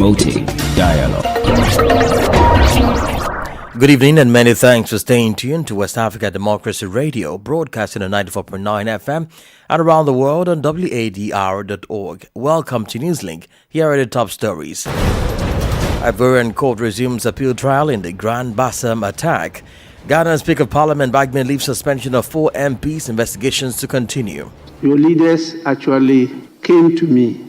promoting dialogue. Good evening and many thanks for staying tuned to West Africa Democracy Radio, broadcasting on 94.9 FM and around the world on wadr.org. Welcome to Newslink. Here are the top stories. Ivorian court resumes appeal trial in the Grand Bassam attack. Ghana Speaker of Parliament Bagme leaves suspension of 4 MPs. Investigations to continue. Your leaders actually came to me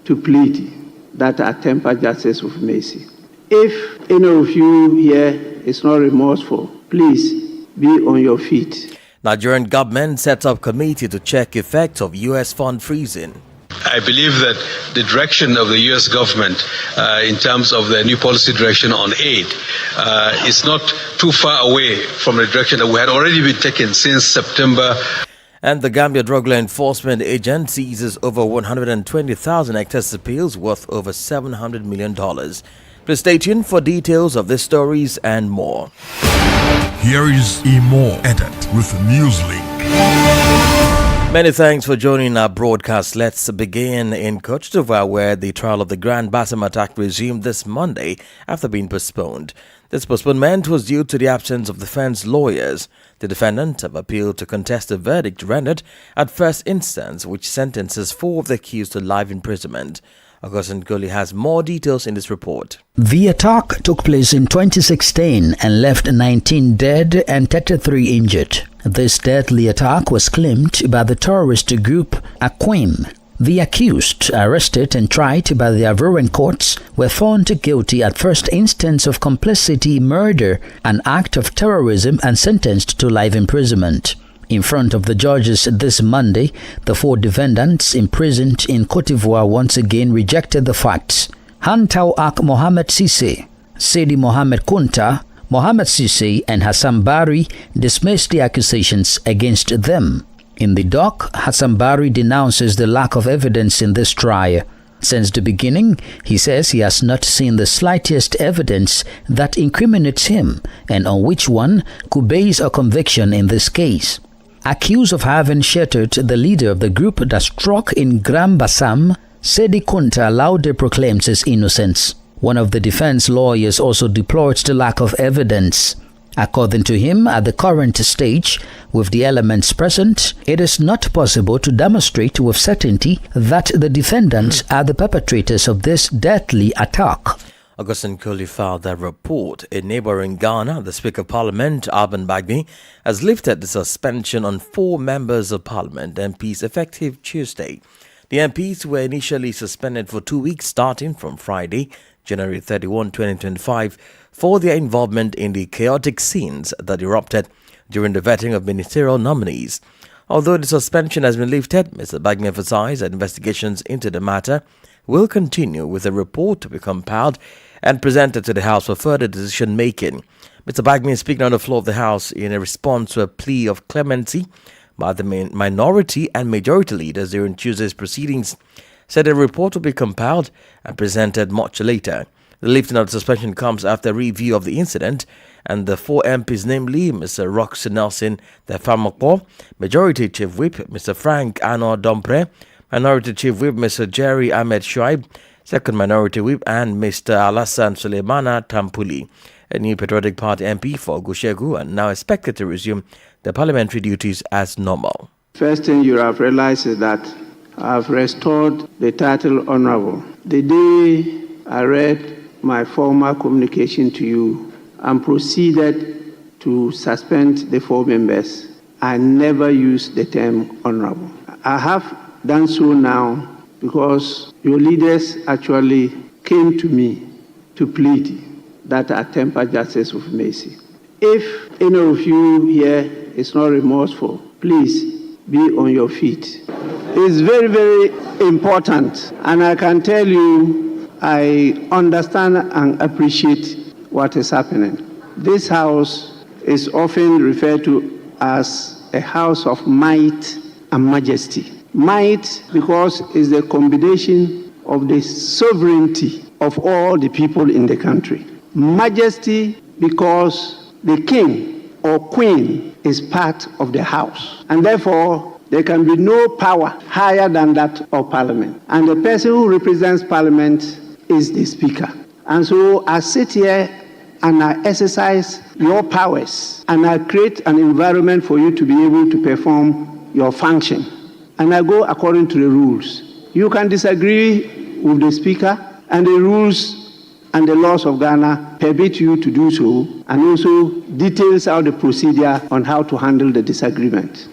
to plead that I temper justice with mercy. If any of you here is not remorseful, please be on your feet. Nigerian government sets up committee to check effects of U.S. fund freezing. I believe that the direction of the U.S. government in terms of their new policy direction on aid is not too far away from the direction that we had already been taken since September. And the Gambia Drug Law Enforcement Agent seizes over 120,000 excess appeals worth over $700 million. Please stay tuned for details of these stories and more. Here is Imo Edit with Newslink. Many thanks for joining our broadcast. Let's begin in Côte d'Ivoire, where the trial of the Grand Bassam attack resumed this Monday after being postponed. This postponement was due to the absence of defense lawyers. The defendants have appealed to contest the verdict rendered at first instance, which sentences 4 of the accused to life imprisonment. Augustin Gully has more details in this report. The attack took place in 2016 and left 19 dead and 33 injured. This deadly attack was claimed by the terrorist group Aquim. The accused, arrested and tried by the Ivorian courts, were found guilty at first instance of complicity, murder, an act of terrorism, and sentenced to life imprisonment. In front of the judges this Monday, the 4 defendants imprisoned in Côte d'Ivoire once again rejected the facts. Hantau Ak Mohamed Sisse, Sidi Mohamed Kunta, Mohamed Sisse, and Hassan Bari dismissed the accusations against them. In the dock, Hassan Bari denounces the lack of evidence in this trial. Since the beginning, he says he has not seen the slightest evidence that incriminates him and on which one could base a conviction in this case. Accused of having shattered the leader of the group that struck in Grand Bassam, Sidi Kunta loudly proclaims his innocence. One of the defense lawyers also deplored the lack of evidence. According to him, at the current stage, with the elements present, it is not possible to demonstrate with certainty that the defendants are the perpetrators of this deadly attack. Augustin Kuli filed that report. In neighboring Ghana, the Speaker of Parliament, Alban Bagme, has lifted the suspension on 4 members of Parliament MPs effective Tuesday. The MPs were initially suspended for 2 weeks starting from Friday, January 31, 2025, for their involvement in the chaotic scenes that erupted during the vetting of ministerial nominees. Although the suspension has been lifted, Mr. Bagme emphasized that investigations into the matter will continue, with a report to be compiled and presented to the House for further decision-making. Mr. Bagme, speaking on the floor of the House in a response to a plea of clemency by the minority and majority leaders during Tuesday's proceedings, said a report will be compiled and presented much later. The lifting of the suspension comes after a review of the incident, and the 4 MPs, namely Mr. Roxy Nelson Tefamokpo, Majority Chief Whip Mr. Frank Anor Dompre, Minority Chief Whip Mr. Jerry Ahmed Shoaib, Second Minority Whip, and Mr. Alassane Suleimana Tampuli, a new Patriotic Party MP for Gushegu, and now expected to resume the parliamentary duties as normal. First thing you have realized is that I have restored the title Honorable. The day I read my former communication to you and proceeded to suspend the 4 members, I never used the term Honorable. I have done so now because your leaders actually came to me to plead that I temper justice with mercy. If any of you here is not remorseful, please be on your feet. It's very, very important, and I can tell you I understand and appreciate what is happening. This house is often referred to as a house of might and majesty. Might because it's the combination of the sovereignty of all the people in the country. Majesty because the king or queen is part of the house, and therefore there can be no power higher than that of Parliament. And the person who represents Parliament is the Speaker. And so I sit here and I exercise your powers and I create an environment for you to be able to perform your function. And I go according to the rules. You can disagree with the Speaker, and the rules and the laws of Ghana permit you to do so, and also details out the procedure on how to handle the disagreement.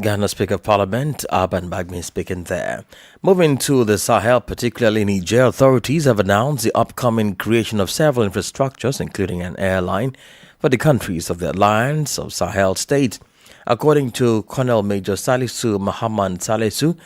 Ghana Speaker of Parliament, Aban Bagmi, speaking there. Moving to the Sahel, particularly Niger, authorities have announced the upcoming creation of several infrastructures, including an airline, for the countries of the Alliance of Sahel States. According to Colonel Major Salisu Muhammad Salisu,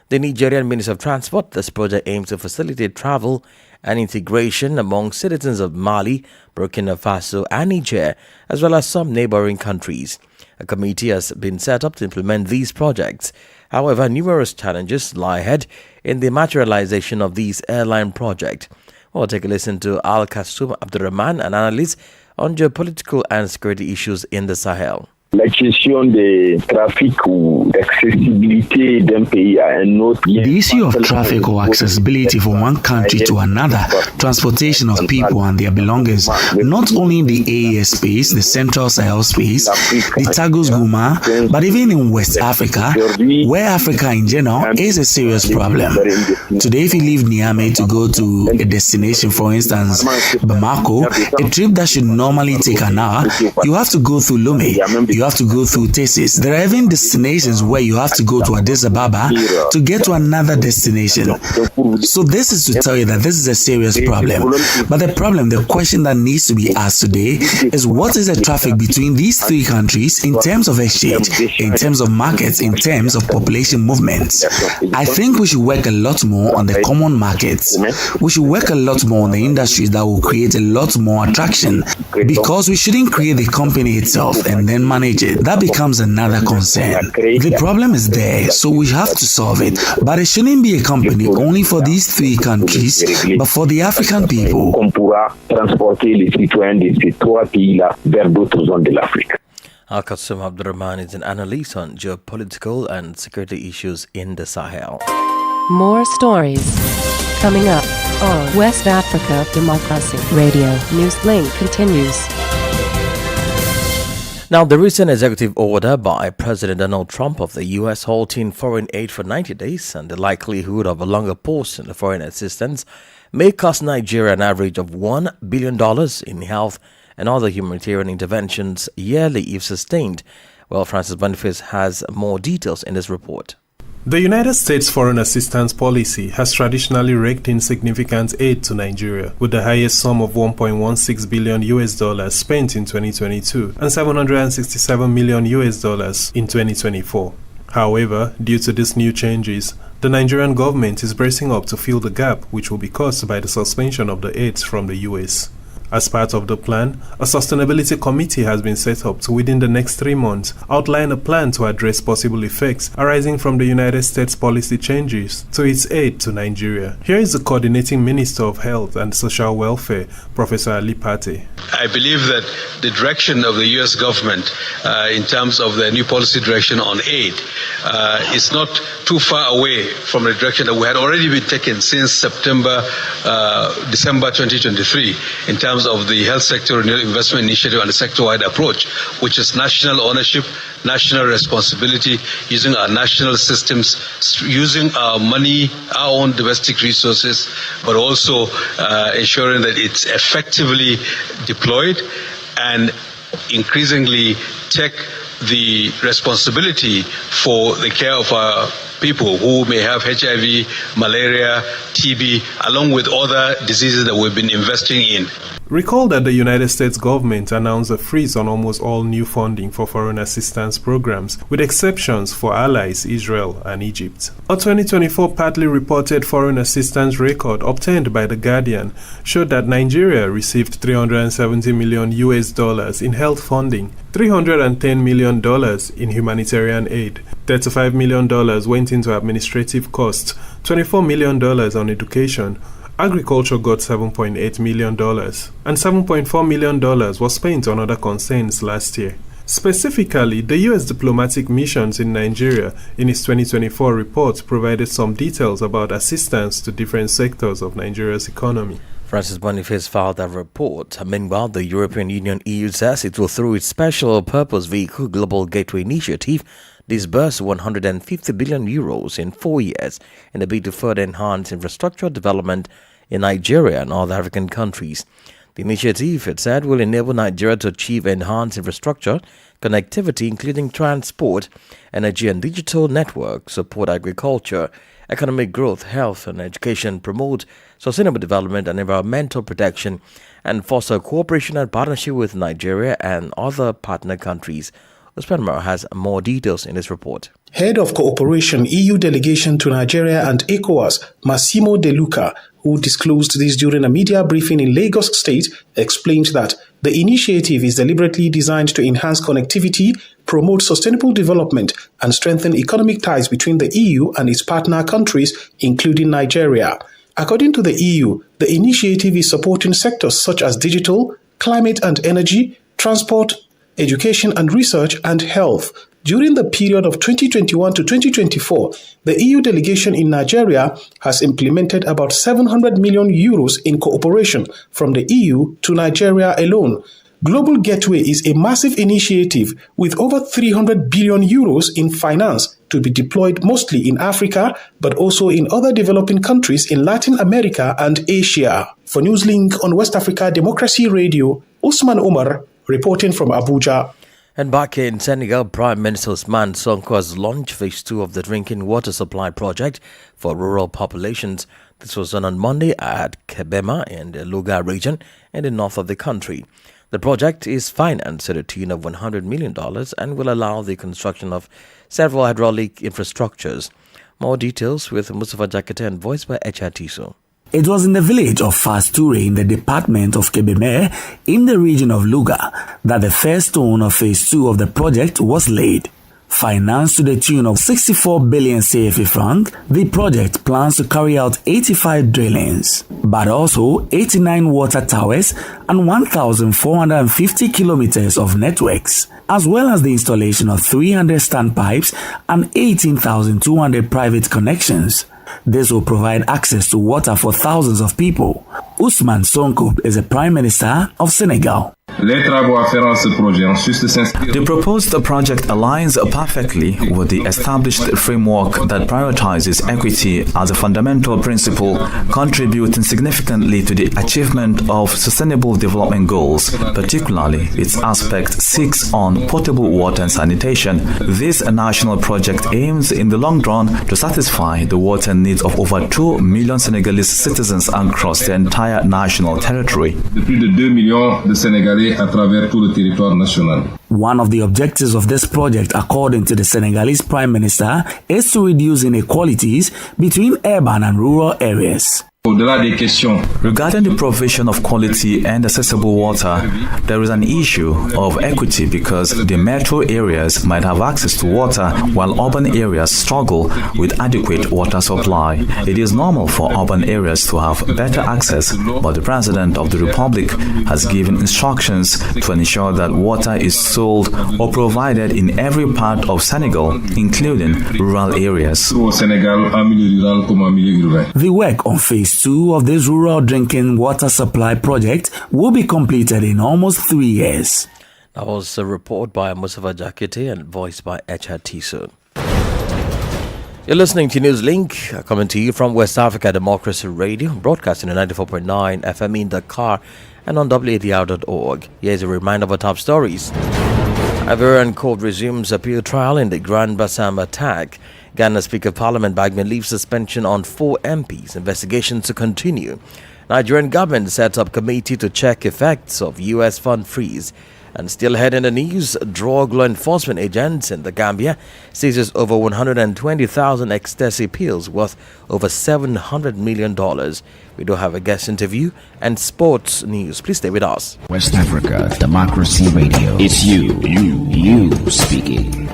the Nigerian Minister of Transport, this project aims to facilitate travel and integration among citizens of Mali, Burkina Faso and Niger, as well as some neighboring countries. A committee has been set up to implement these projects. However, numerous challenges lie ahead in the materialization of these airline projects. We'll take a listen to Al-Kasum Abdurrahman, an analyst on geopolitical and security issues in the Sahel. La question de trafic ou d'accessibilité d'un pays à un autre. The issue of traffic or accessibility from one country to another, transportation of people and their belongings, not only in the AES space, the Central Sahel space, the Tagos Guma, but even in West Africa, where Africa in general is a serious problem. Today, if you leave Niamey to go to a destination, for instance, Bamako, a trip that should normally take an hour, you have to go through Lomé. You have to go through Tessis. There are even destinations where you have to go to Addis Ababa to get to another destination. So this is to tell you that this is a serious problem. But the question that needs to be asked today is, what is the traffic between these three countries in terms of exchange, in terms of markets, in terms of population movements? I think we should work a lot more on the common markets. We should work a lot more on the industries that will create a lot more attraction, because we shouldn't create the company itself and then manage it. That becomes another concern. The problem is there, so we have to solve it. But it shouldn't be a company only for these three countries, but for the African people. Al-Kasum Abdurrahman is an analyst on geopolitical and security issues in the Sahel. More stories coming up on West Africa Democracy Radio. Newslink continues. Now, the recent executive order by President Donald Trump of the U.S. halting foreign aid for 90 days and the likelihood of a longer pause in the foreign assistance may cost Nigeria an average of $1 billion in health and other humanitarian interventions yearly if sustained. Well, Francis Boniface has more details in this report. The United States foreign assistance policy has traditionally raked in significant aid to Nigeria, with the highest sum of $1.16 billion spent in 2022 and $767 million in 2024. However, due to these new changes, the Nigerian government is bracing up to fill the gap which will be caused by the suspension of the aids from the US. As part of the plan, a sustainability committee has been set up to, within the next 3 months, outline a plan to address possible effects arising from the United States policy changes to its aid to Nigeria. Here is the coordinating Minister of Health and Social Welfare, Professor Ali Pate. I believe that the direction of the U.S. government in terms of the new policy direction on aid is not too far away from the direction that we had already been taken since December 2023 in terms of the Health Sector Renewal Investment Initiative and the sector-wide approach, which is national ownership, national responsibility, using our national systems, using our money, our own domestic resources, but also ensuring that it's effectively deployed and increasingly take the responsibility for the care of our people who may have HIV, malaria, TB, along with other diseases that we've been investing in. Recall that the United States government announced a freeze on almost all new funding for foreign assistance programs, with exceptions for allies Israel and Egypt. A 2024 partly reported foreign assistance record obtained by The Guardian showed that Nigeria received $370 million in health funding, $310 million in humanitarian aid, $35 million went into administrative costs, $24 million on education. Agriculture got $7.8 million, and $7.4 million was spent on other concerns last year. Specifically, the U.S. diplomatic missions in Nigeria in its 2024 report provided some details about assistance to different sectors of Nigeria's economy. Francis Boniface filed that report. Meanwhile, the European Union EU says it will, through its special purpose vehicle Global Gateway Initiative, disburse 150 billion euros in 4 years in a bid to further enhance infrastructure development in Nigeria and other African countries. The initiative, it said, will enable Nigeria to achieve enhanced infrastructure, connectivity, including transport, energy and digital networks, support agriculture, economic growth, health and education, promote sustainable development and environmental protection, and foster cooperation and partnership with Nigeria and other partner countries. Usman Mara has more details in this report. Head of Cooperation EU Delegation to Nigeria and ECOWAS, Massimo De Luca, who disclosed this during a media briefing in Lagos State, explained that the initiative is deliberately designed to enhance connectivity, promote sustainable development, and strengthen economic ties between the EU and its partner countries, including Nigeria. According to the EU, the initiative is supporting sectors such as digital, climate and energy, transport, education and research, and health. During the period of 2021 to 2024, the EU delegation in Nigeria has implemented about 700 million euros in cooperation from the EU to Nigeria alone. Global Gateway is a massive initiative with over 300 billion euros in finance to be deployed mostly in Africa, but also in other developing countries in Latin America and Asia. For Newslink on West Africa Democracy Radio, Usman Omar reporting from Abuja. And back in Senegal, Prime Minister Ousmane Sonko has launched phase 2 of the drinking water supply project for rural populations. This was done on Monday at Kebema in the Louga region in the north of the country. The project is financed at a tune of $100 million and will allow the construction of several hydraulic infrastructures. More details with Mustafa Jakete and voiced by Echatiso. It was in the village of Fasture in the department of Kebeme in the region of Louga that the first stone of phase 2 of the project was laid. Financed to the tune of 64 billion CFA franc, the project plans to carry out 85 drillings, but also 89 water towers and 1,450 kilometers of networks, as well as the installation of 300 standpipes and 18,200 private connections. This will provide access to water for thousands of people. Ousmane Sonko is the Prime Minister of Senegal. The proposed project aligns perfectly with the established framework that prioritizes equity as a fundamental principle, contributing significantly to the achievement of sustainable development goals, particularly its aspect 6 on potable water and sanitation. This national project aims in the long run to satisfy the water needs of over 2 million Senegalese citizens across the entire national territory. One of the objectives of this project, according to the Senegalese Prime Minister, is to reduce inequalities between urban and rural areas. Regarding the provision of quality and accessible water, there is an issue of equity because the metro areas might have access to water while urban areas struggle with adequate water supply. It is normal for urban areas to have better access, but the President of the Republic has given instructions to ensure that water is sold or provided in every part of Senegal, including rural areas. The work on phase 2 of this rural drinking water supply project will be completed in almost 3 years. That was a report by Mustafa Jakete and voiced by Echatiso. You're listening to Newslink, coming to you from West Africa Democracy Radio, broadcasting on 94.9 FM in Dakar and on WADR.org. Here's a reminder of our top stories. Ivorian court resumes appeal trial in the Grand Bassam attack. Ghana Speaker of Parliament Bagman leaves suspension on 4 MPs. Investigations to continue. Nigerian government sets up committee to check effects of U.S. fund freeze. And still ahead in the news, drug law enforcement agents in the Gambia seizes over 120,000 ecstasy pills worth over $700 million. We do have a guest interview and sports news. Please stay with us. West Africa Democracy Radio. It's you speaking.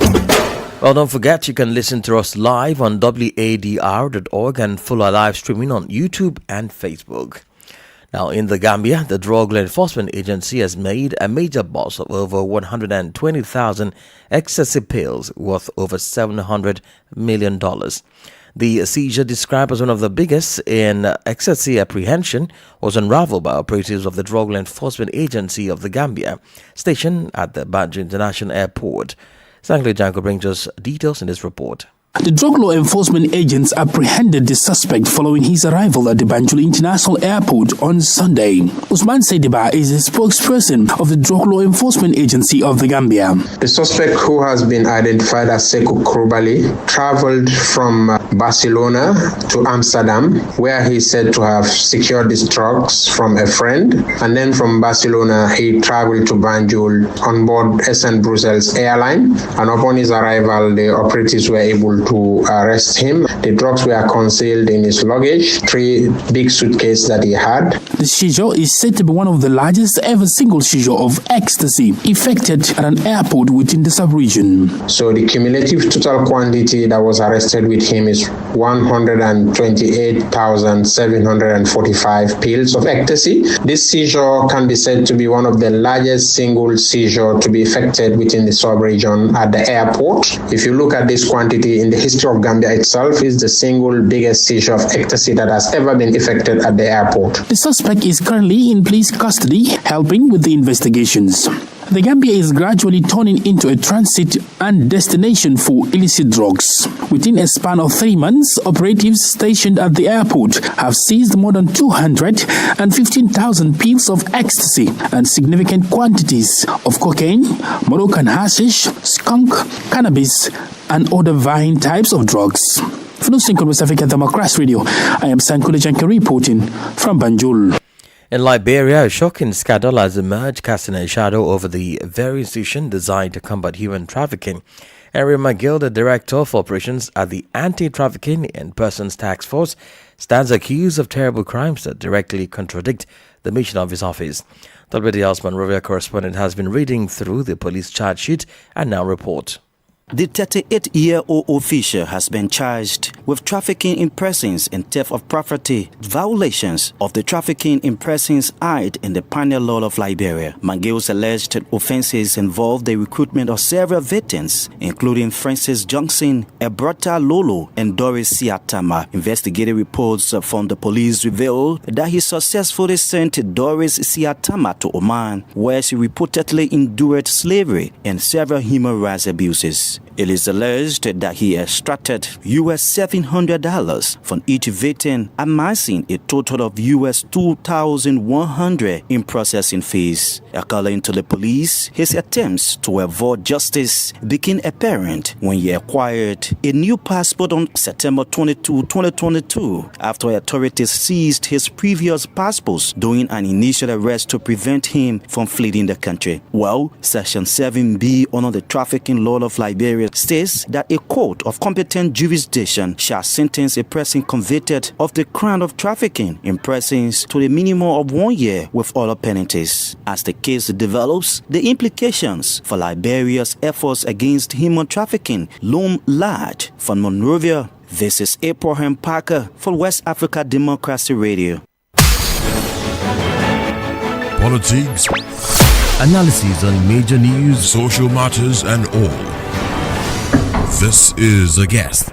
Well, don't forget you can listen to us live on WADR.org and follow our live streaming on YouTube and Facebook. Now, in the Gambia, the Drug Law Enforcement Agency has made a major bust of over 120,000 ecstasy pills worth over $700 million. The seizure, described as one of the biggest in ecstasy apprehension, was unraveled by operatives of the Drug Law Enforcement Agency of the Gambia, stationed at the Banjul International Airport. Sankle Janko brings us details in this report. The Drug Law Enforcement agents apprehended the suspect following his arrival at the Banjul International Airport on Sunday. Usman Sediba is the spokesperson of the Drug Law Enforcement Agency of the Gambia. The suspect, who has been identified as Sekou Krubali, traveled from Barcelona to Amsterdam, where he is said to have secured these drugs from a friend. And then from Barcelona, he traveled to Banjul on board SN Brussels airline. And upon his arrival, the operatives were able to arrest him. The drugs were concealed in his luggage, 3 big suitcases that he had. The seizure is said to be one of the largest ever single seizure of ecstasy effected at an airport within the sub-region. So the cumulative total quantity that was arrested with him is 128,745 pills of ecstasy. This seizure can be said to be one of the largest single seizure to be effected within the sub-region at the airport. If you look at this quantity in the history of Gambia itself, is the single biggest seizure of ecstasy that has ever been effected at the airport. The suspect is currently in police custody, helping with the investigations. The Gambia is gradually turning into a transit and destination for illicit drugs. Within a span of 3 months, operatives stationed at the airport have seized more than 215,000 pills of ecstasy and significant quantities of cocaine, Moroccan hashish, skunk, cannabis, and other varying types of drugs. For Newslink on West Africa Democracy Radio, I am Sankule Janka reporting from Banjul. In Liberia, a shocking scandal has emerged, casting a shadow over the very institution designed to combat human trafficking. Henry McGill, the Director of Operations at the Anti-Trafficking in Persons Task Force, stands accused of terrible crimes that directly contradict the mission of his office. WDL's Monrovia correspondent has been reading through the police charge sheet and now reports. The 38-year-old official has been charged with trafficking in persons and theft of property, violations of the Trafficking in Persons Act in the Penal Law of Liberia. McGill's alleged offenses involve the recruitment of several victims, including Francis Johnson, Ebrata Lolo, and Doris Siatama. Investigative reports from the police reveal that he successfully sent Doris Siatama to Oman, where she reportedly endured slavery and several human rights abuses. It is alleged that he extracted $700 from each victim, amassing a total of $2,100 in processing fees. According to the police, his attempts to avoid justice became apparent when he acquired a new passport on September 22, 2022, after authorities seized his previous passports during an initial arrest to prevent him from fleeing the country. Well, Section 7B under the Trafficking Law of Liberia states that a court of competent jurisdiction shall sentence a person convicted of the crime of trafficking in persons to a minimum of 1 year with other penalties. As the case develops, the implications for Liberia's efforts against human trafficking loom large. From Monrovia, this is Abraham Parker for West Africa Democracy Radio. Politics, analysis on major news, social matters, and all. This is A Guest.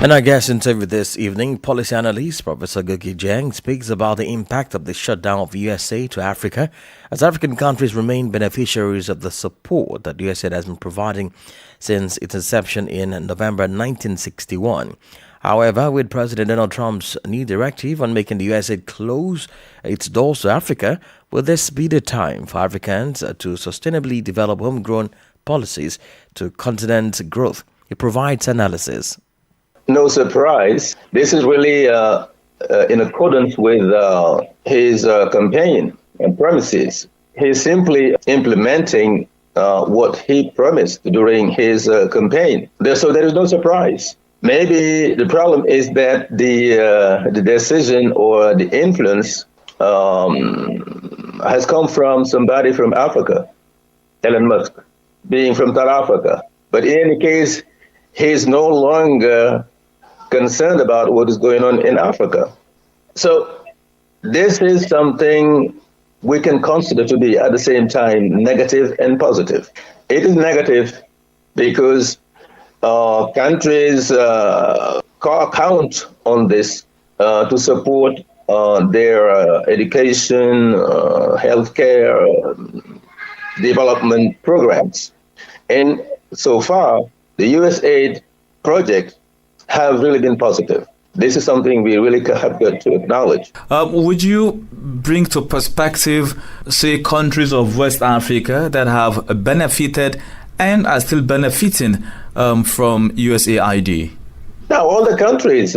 And our guest interview this evening, policy analyst Professor Goki Jiang, speaks about the impact of the shutdown of USA to Africa as African countries remain beneficiaries of the support that USA has been providing since its inception in November 1961. However, with President Donald Trump's new directive on making the USA close its doors to Africa, will this be the time for Africans to sustainably develop homegrown policies to continent growth? He provides analysis. No surprise. This is really in accordance with his campaign and promises. He's simply implementing what he promised during his campaign. So there is no surprise. Maybe the problem is that the decision or the influence has come from somebody from Africa, Elon Musk, being from South Africa. But in any case, he's no longer concerned about what is going on in Africa. So this is something we can consider to be at the same time negative and positive. It is negative because countries count on this to support their education, healthcare, development programs. And so far, the USAID project have really been positive. This is something we really have got to acknowledge. Would you bring to perspective, say, countries of West Africa that have benefited and are still benefiting from USAID? Now, all the countries,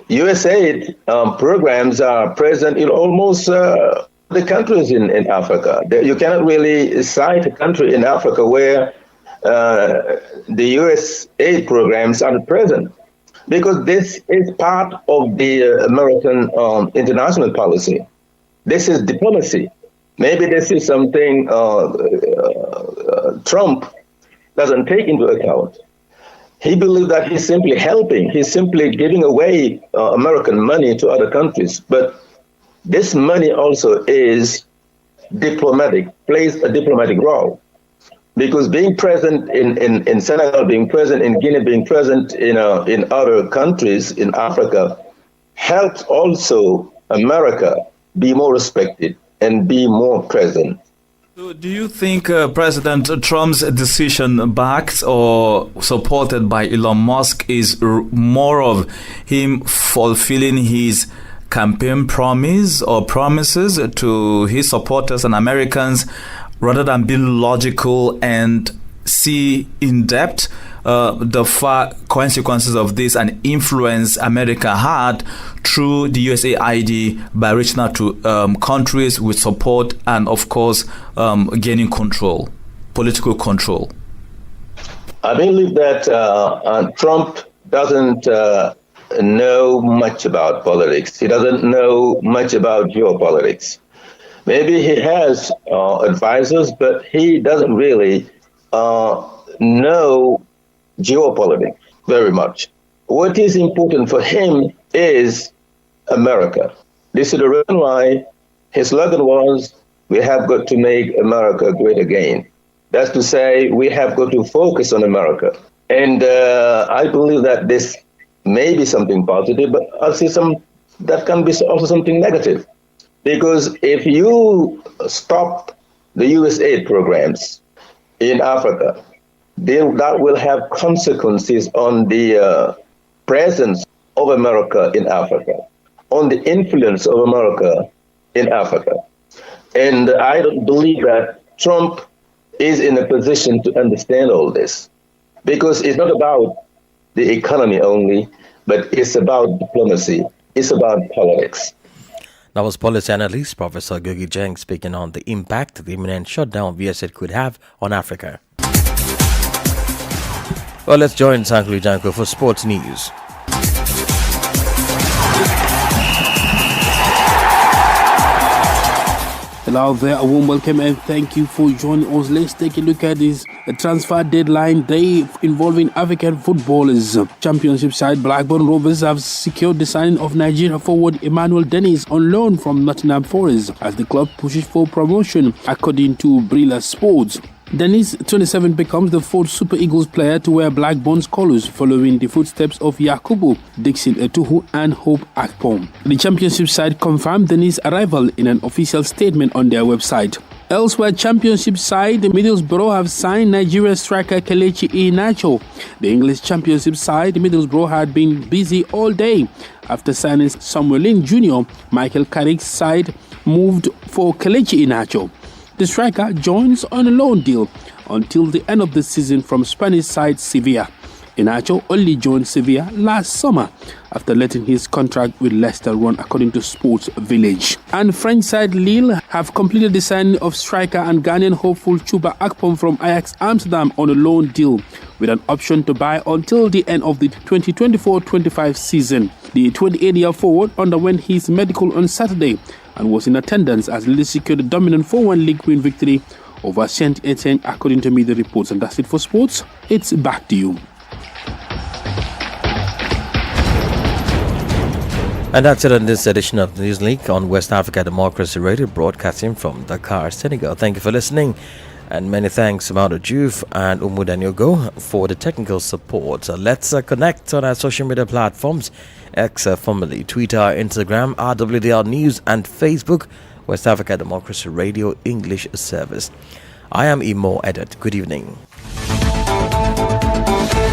USAID programs are present in almost the countries in Africa. You cannot really cite a country in Africa where the USAID programs are present, because this is part of the American international policy. This is diplomacy. Maybe this is something Trump doesn't take into account. He believes that he's simply helping. He's simply giving away American money to other countries. But this money also is diplomatic, plays a diplomatic role. Because being present in Senegal, being present in Guinea, being present in other countries in Africa helps also America be more respected and be more present. So do you think President Trump's decision, backed or supported by Elon Musk, is more of him fulfilling his campaign promise or promises to his supporters and Americans, rather than being logical and see in depth the far consequences of this and influence America had through the USAID by reaching out to countries with support and, of course, gaining control, political control? I believe that Trump doesn't know much about politics. He doesn't know much about geopolitics. Maybe he has advisors, but he doesn't really know geopolitics very much. What is important for him is America. This is the reason why his slogan was, "We have got to make America great again." That's to say, we have got to focus on America. And I believe that this may be something positive, but I see that can be also something negative. Because if you stop the USAID programs in Africa, then that will have consequences on the presence of America in Africa, on the influence of America in Africa. And I don't believe that Trump is in a position to understand all this, because it's not about the economy only, but it's about diplomacy, it's about politics. That was policy analyst Professor Gogi Jeng speaking on the impact the imminent shutdown of USAID could have on Africa. Well, let's join Sankli Janko for sports news. Hello there, a warm welcome and thank you for joining us. Let's take a look at this transfer deadline day involving African footballers. Championship side Blackburn Rovers have secured the signing of Nigeria forward Emmanuel Dennis on loan from Nottingham Forest as the club pushes for promotion, according to Brilla Sports. Dennis, 27, becomes the fourth Super Eagles player to wear Blackburn's colours, following the footsteps of Yakubu, Dixon Etuhu and Hope Akpom. The championship side confirmed Dennis' arrival in an official statement on their website. Elsewhere, championship side Middlesbrough have signed Nigeria striker Kelechi Iheanacho. The English championship side Middlesbrough had been busy all day after signing Samuel Lin Jr. Michael Carrick's side moved for Kelechi Iheanacho. The striker joins on a loan deal until the end of the season from Spanish side Sevilla. Iheanacho only joined Sevilla last summer after letting his contract with Leicester run, according to Sports Village. And French side Lille have completed the signing of striker and Ghanaian hopeful Chuba Akpom from Ajax Amsterdam on a loan deal with an option to buy until the end of the 2024-25 season. The 28-year forward underwent his medical on Saturday and was in attendance as Lille secured a dominant 4-1 league win victory over Saint Etienne, according to media reports. And that's it for sports. It's back to you. And that's it on this edition of Newslink on West Africa Democracy Radio, broadcasting from Dakar, Senegal. Thank you for listening, and many thanks Amado Juf and Umudanyogo for the technical support. Let's connect on our social media platforms, X, formerly Twitter, Instagram, RWDL News, and Facebook, West Africa Democracy Radio English Service. I am Imo Edet. Good evening.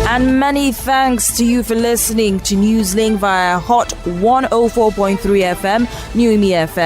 And many thanks to you for listening to Newslink via Hot 104.3 FM, New Me FM.